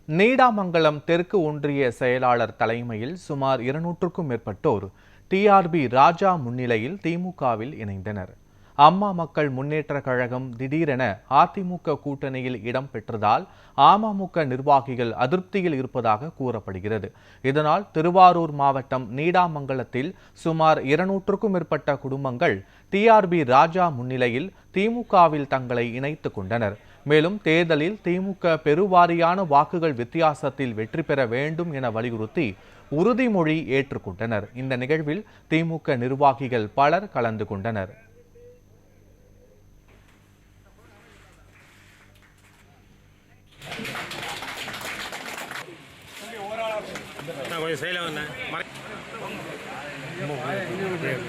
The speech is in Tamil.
நீடாமங்கலம் தெற்கு ஒன்றிய செயலாளர் தலைமையில் சுமார் 200க்கும் மேற்பட்டோர் டிஆர்பி ராஜா முன்னிலையில் திமுகவில் இணைந்தனர். அம்மா மக்கள் முன்னேற்ற கழகம் திடீரென அதிமுக கூட்டணியில் இடம் பெற்றதால் அமமுக நிர்வாகிகள் அதிருப்தியில் இருப்பதாக கூறப்படுகிறது. இதனால் திருவாரூர் மாவட்டம் நீடாமங்கலத்தில் சுமார் 200க்கும் மேற்பட்ட குடும்பங்கள் டிஆர்பி ராஜா முன்னிலையில் திமுகவில் தங்களை இணைத்துக் கொண்டனர். மேலும் தேர்தலில் திமுக பெருவாரியான வாக்குகள் வித்தியாசத்தில் வெற்றி பெற வேண்டும் என வலியுறுத்தி உறுதிமொழி ஏற்றுக்கொண்டனர். இந்த நிகழ்வில் திமுக நிர்வாகிகள் பலர் கலந்து கொண்டனர். கொஞ்சம்